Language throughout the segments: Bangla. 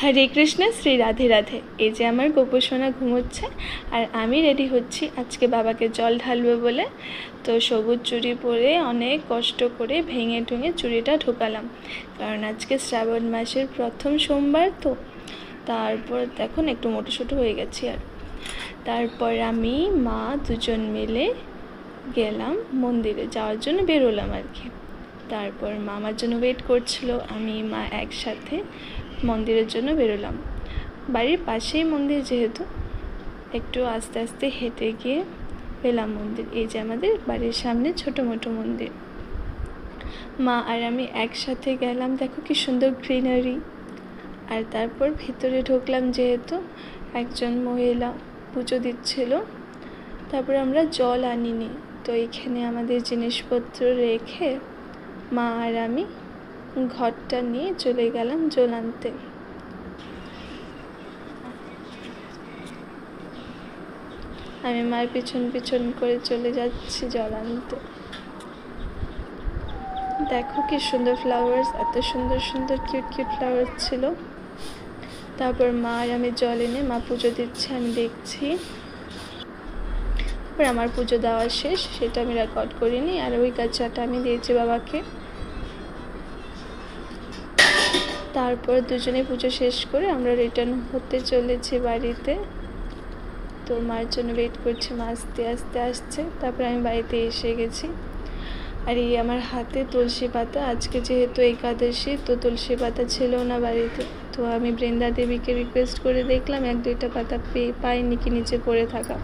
হরে কৃষ্ণ, শ্রী রাধে রাধে। এই যে আমার গোপসোনা ঘুমোচ্ছে আর আমি রেডি হচ্ছি আজকে বাবাকে জল ঢালবো বলে। তো সবুজ চুড়ি পরে অনেক কষ্ট করে ভেঙে ঠুঙে চুড়িটা ঢোকালাম, কারণ আজকে শ্রাবণ মাসের প্রথম সোমবার। তো তারপর দেখুন একটু মোটোসোটো হয়ে গেছি। আর তারপর আমি মা দুজন মিলে গেলাম মন্দিরে যাওয়ার জন্য, বেরোলাম আর কি। তারপর মা আমার জন্য ওয়েট করছিল, আমি মা একসাথে মন্দিরের জন্য বেরোলাম। বাড়ির পাশেই মন্দির, যেহেতু একটু আস্তে আস্তে হেঁটে গিয়ে পেলাম মন্দির। এই যে আমাদের বাড়ির সামনে ছোটো মোটো মন্দির। মা আর আমি একসাথে গেলাম, দেখো কি সুন্দর গ্রিনারি। আর তারপর ভিতরে ঢুকলাম, যেহেতু একজন মহিলা পুজো দিচ্ছিল। তারপর আমরা জল আনিনি, তো এখানে আমাদের জিনিসপত্র রেখে মা আর আমি ঘরটা নিয়ে চলে গেলাম জল আনতে। আমি মায়ের পিছন পিছন করে চলে যাচ্ছি জল আনতে। দেখো কি সুন্দর ফ্লাওয়ার্স, এত সুন্দর সুন্দর কিউট কিউট ফ্লাওয়ার্স ছিল। তারপর মা আর আমি জল এনে মা পুজো দিচ্ছে, আমি দেখছি। তারপর আমার পুজো দেওয়া শেষ, সেটা আমি রেকর্ড করিনি। আর ওই গাছটা আমি দিয়েছি বাবাকে। তারপর দুজনে পুজো শেষ করে আমরা রিটার্ন হতে চলেছি বাড়িতে। তো মার জন্য ওয়েট করছি, মা আস্তে আস্তে আসছে। তারপর আমি বাড়িতে এসে গেছি। আর এই আমার হাতে তুলসী পাতা, আজকে যেহেতু একাদশী, তো তুলসী পাতা ছিল না বাড়িতে। তো আমি বৃন্দা দেবীকে রিকোয়েস্ট করে দেখলাম, 1-2টা পাতা পাইনি কি নিচে পড়ে থাকা।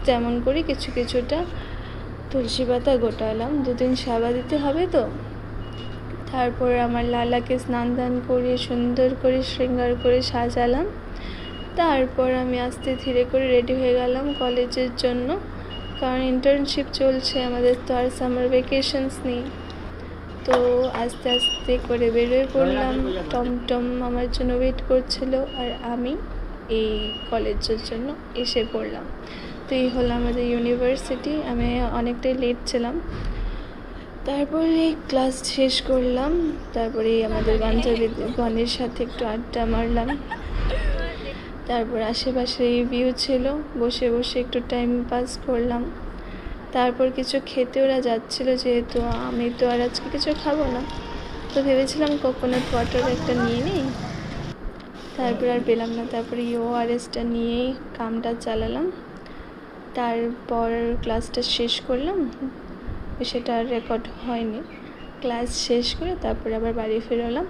যেমন করে কিছু কিছুটা তুলসী পাতা গোটালাম, 2 দিন সেবা দিতে হবে তো। তারপর আমার লালাকে স্নান দান করিয়ে সুন্দর করে শৃঙ্গার করে সাজালাম। তারপর আমি আস্তে ধীরে করে রেডি হয়ে গেলাম কলেজের জন্য, কারণ ইন্টার্নশিপ চলছে আমাদের, তো আর সামার ভ্যাকেশনস নেই। তো আস্তে আস্তে করে বেরোয় পড়লাম। টমটম আমার জন্য ওয়েট করছিল আর আমি এই কলেজের জন্য এসে পড়লাম। তো এই হলো আমাদের ইউনিভার্সিটি। আমি অনেকটাই লেট ছিলাম। তারপরে ক্লাস শেষ করলাম। তারপরে আমাদের বান্ধবীগণের সাথে একটু আড্ডা মারলাম। তারপর আশেপাশে এই ভিউ ছিল, বসে বসে একটু টাইম পাস করলাম। তারপর কিছু খেতে ওরা যাচ্ছিলো, যেহেতু আমি তো আর আজকে কিছু খাবো না, তো ভেবেছিলাম কোকোনাট ওয়াটার একটা নিয়ে নিই। তারপর আর পেলাম না। তারপরে ORSটা নিয়েই কামটা চালালাম। তারপর ক্লাসটা শেষ করলাম, সেটা আর রেকর্ড হয়নি। ক্লাস শেষ করে তারপরে আবার বাড়ি ফিরলাম।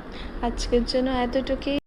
আজকের জন্য এতটুকুই।